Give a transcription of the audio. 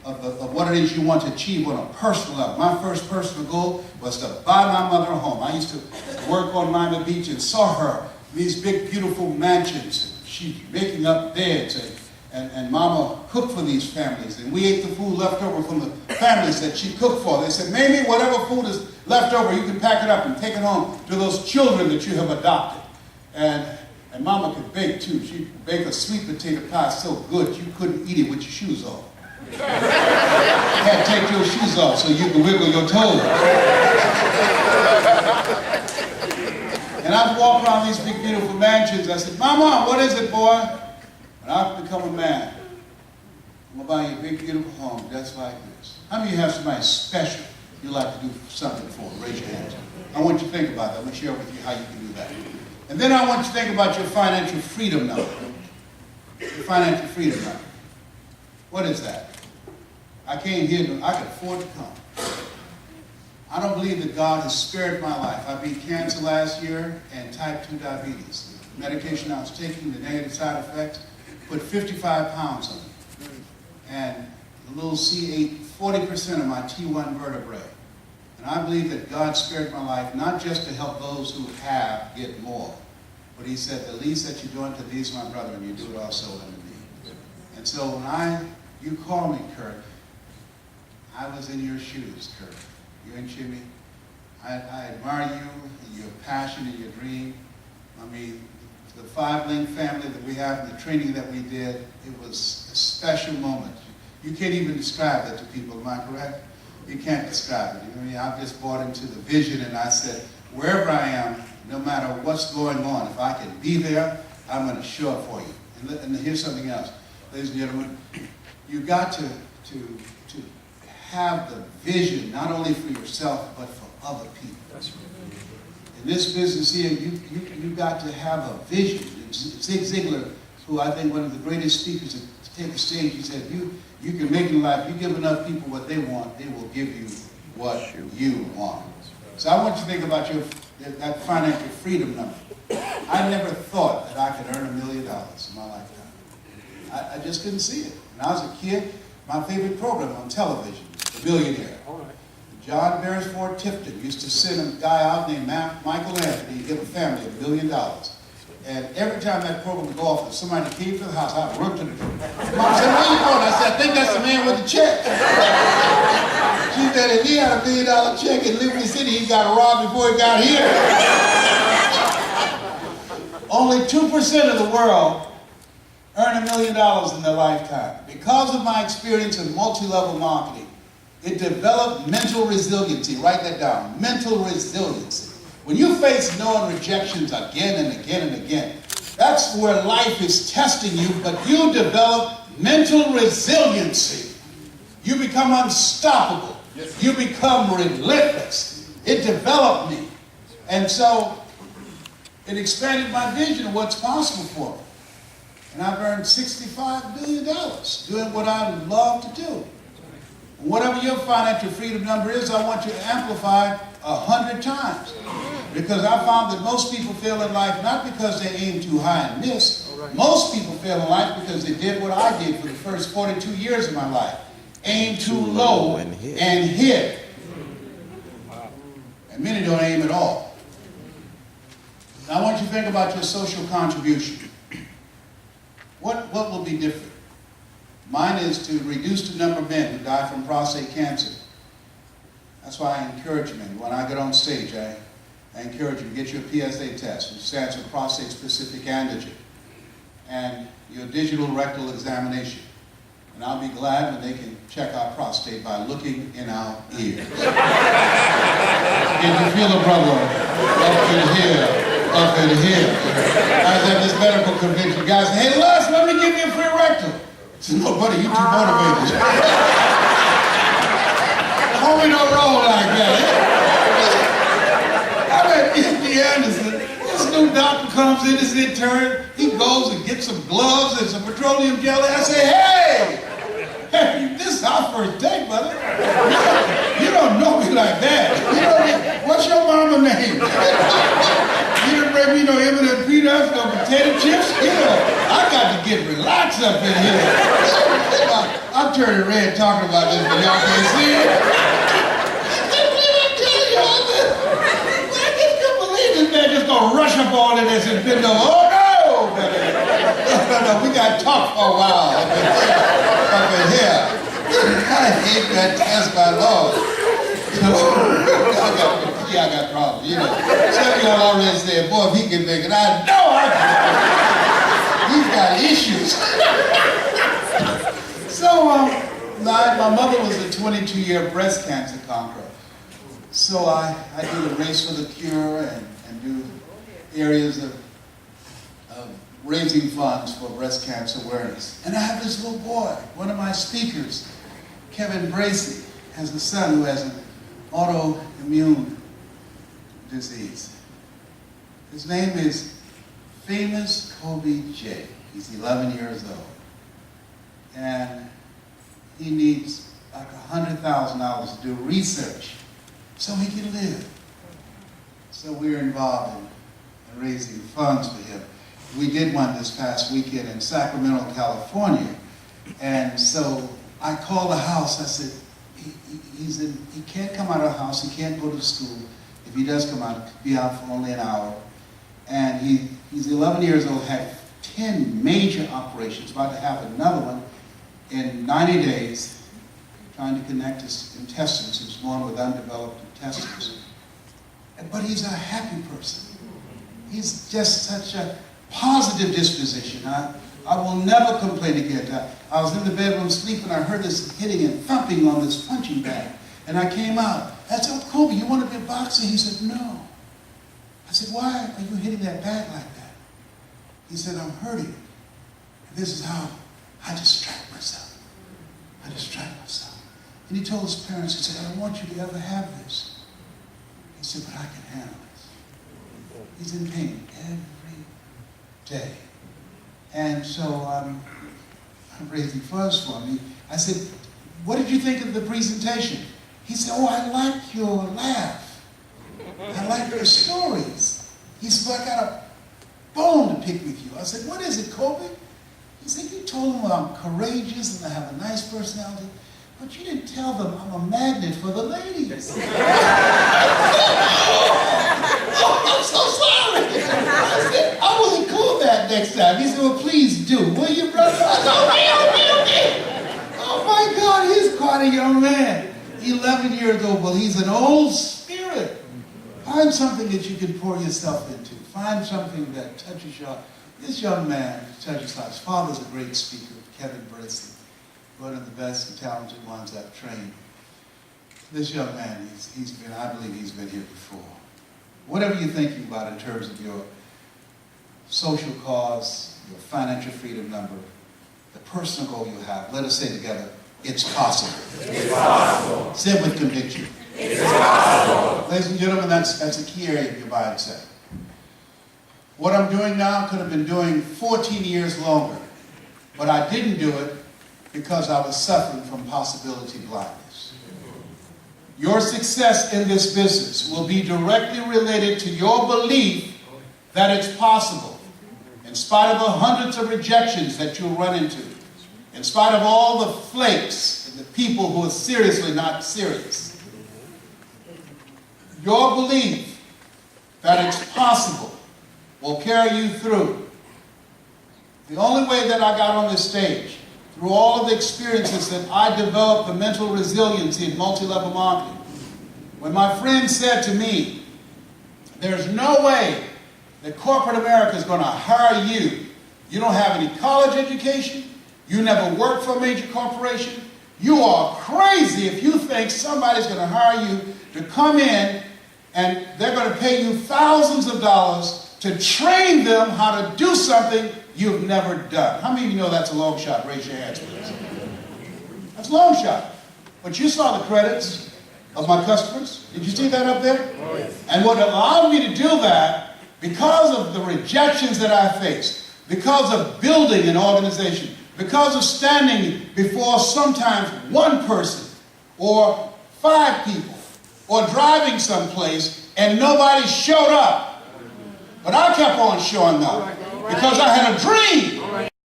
of what it is you want to achieve on a personal level. My first personal goal was to buy my mother a home. I used to work on Miami Beach and saw her in these big, beautiful mansions. She's making up beds, and Mama cooked for these families. And we ate the food left over from the families that she cooked for. They said, "Mamie, whatever food is left over, you can pack it up and take it home to those children that you have adopted." And Mama could bake too. She baked a sweet potato pie so good you couldn't eat it with your shoes off. You had to take your shoes off so you could wiggle your toes. And I'd walk around these big, beautiful mansions. I said, "Mama, what is it, boy?" When I become a man, I'm going to buy you a big, beautiful home just like this. How many of you have somebody special you'd like to do something for? Raise your hands. I want you to think about that. I'm going to share with you how you can do that. And then I want you to think about your financial freedom number. Your financial freedom number. What is that? I came here, I could afford to come. I don't believe that God has spared my life. I beat cancer last year and type 2 diabetes. The medication I was taking, the negative side effects, put 55 pounds on me. And the little C ate 40% of my T1 vertebrae. And I believe that God spared my life, not just to help those who have get more, but he said, "The least that you do unto these, my brethren, you do it also unto me." And so when you call me, Kurt, I was in your shoes, Kurt. You and Jimmy. I admire you, your passion and your dream. I mean, the 5-link family that we have and the training that we did, it was a special moment. You can't even describe that to people, am I correct? You can't describe it. I mean, I've just bought into the vision and I said, wherever I am, no matter what's going on, if I can be there, I'm going to show up for you. And here's something else. Ladies and gentlemen, you've got to have the vision, not only for yourself, but for other people. That's right. In this business here, you've got to have a vision. Zig Ziglar, who I think one of the greatest speakers to take the stage, he said, you can make it in life. You give enough people what they want, they will give you what you want. So I want you to think about that financial freedom number. I never thought that I could earn $1 million in my lifetime. I just couldn't see it. When I was a kid, my favorite program on television, The Billionaire. John Beresford Tifton used to send a guy out named Michael Anthony to give a family $1 million. And every time that program would go off, if somebody came to the house, I'd run to the door. Mom said, "Where you going?" I said, "I think that's the man with the check." She said, "If he had $1 million check in Liberty City, he got robbed before he got here." Only 2% of the world earn $1 million in their lifetime. Because of my experience in multi-level marketing, it developed mental resiliency. Write that down. Mental resiliency. When you face no and rejections again and again and again, that's where life is testing you, but you develop mental resiliency. You become unstoppable. You become relentless. It developed me. And so it expanded my vision of what's possible for me. And I've earned $65 million doing what I love to do. Whatever your financial freedom number is, I want you to amplify 100 times. Because I found that most people fail in life not because they aim too high and miss. Most people fail in life because they did what I did for the first 42 years of my life. Aim too low and hit. And many don't aim at all. Now I want you to think about your social contribution. What will be different? Mine is to reduce the number of men who die from prostate cancer. That's why I encourage men. When I get on stage, I encourage you to get your PSA test, which stands for prostate-specific antigen, and your digital rectal examination. And I'll be glad when they can check our prostate by looking in our ears. Can you feel the brother up in here, up in here? I was at this medical convention. Guys say, "Hey, Les, let me give you a free rectal." I said, "No, buddy, you too motivated." Homie don't roll like that. I'm at MD Anderson. This new doctor comes in, this intern. He goes and gets some gloves and some petroleum jelly. I say, hey, this is our first date, brother. You don't know me like that. What's your mama name? You didn't bring me no M&M peanuts, no potato chips. I got to get relaxed up in here. I I'm turning red talking about this, but y'all can't see it. I just can't believe this man just gonna rush up all of this and bend over. Oh no! No, we got to talk for a while up in here. I hate that test by law. I got problems, you know. Some of y'all already said, boy, if he can make it, I know I can. He's got issues. So, my mother was a 22-year breast cancer conqueror. So I do the Race for the Cure and do areas of raising funds for breast cancer awareness. And I have this little boy, one of my speakers, Kevin Bracey, has a son who has an autoimmune disease. His name is Famous Kobe J. He's 11 years old. And he needs like $100,000 to do research so he can live. So we're involved in raising funds for him. We did one this past weekend in Sacramento, California. And so I called the house. I said, he can't come out of the house. He can't go to school. If he does come out, he'll be out for only an hour. And he's 11 years old, had 10 major operations, about to have another one in 90 days, trying to connect his intestines. He was born with undeveloped intestines. But he's a happy person. He's just such a positive disposition. I will never complain again. I was in the bedroom sleeping. I heard this hitting and thumping on this punching bag. And I came out. I said, oh, Kobe, you want to be a boxer? He said, no. I said, why are you hitting that bag like that? He said, I'm hurting. And this is how I distract myself. I distract myself. And he told his parents, he said, I don't want you to ever have this. He said, but I can handle this. He's in pain every day. And so I'm raising funds for him. I said, what did you think of the presentation? He said, oh, I like your laugh. I like your stories. He said, well, I got a bone to pick with you. I said, what is it, Kobe? He said, you told them I'm courageous and I have a nice personality, but you didn't tell them I'm a magnet for the ladies. Oh, I'm so sorry. I said, I will include that next time. He said, well, please do. Will you, brother? I said, okay. Oh, my God, he's quite a young man. 11 years old. Well, he's an old spirit. Find something that you can pour yourself into. Find something that touches your... This young man touches lives. His father's a great speaker, Kevin Bracey, one of the best and talented ones I've trained. This young man, I believe he's been here before. Whatever you're thinking about in terms of your social cause, your financial freedom number, the personal goal you have, let us say together, it's possible. It's possible. Say it with conviction. It's possible. Ladies and gentlemen, that's a key area of your mindset. What I'm doing now could have been doing 14 years longer, but I didn't do it because I was suffering from possibility blindness. Your success in this business will be directly related to your belief that it's possible, in spite of the hundreds of rejections that you'll run into, in spite of all the flakes and the people who are seriously not serious. Your belief that it's possible will carry you through. The only way that I got on this stage, through all of the experiences that I developed the mental resiliency in multi-level marketing, when my friend said to me, there's no way that corporate America is going to hire you. You don't have any college education. You never worked for a major corporation. You are crazy if you think somebody's going to hire you to come in and they're going to pay you thousands of dollars to train them how to do something you've never done. How many of you know that's a long shot? Raise your hands, please. That's a long shot. But you saw the credits of my customers. Did you see that up there? Oh, yes. And what allowed me to do that, because of the rejections that I faced, because of building an organization, because of standing before sometimes one person or 5 people or driving someplace and nobody showed up. But I kept on showing up because I had a dream.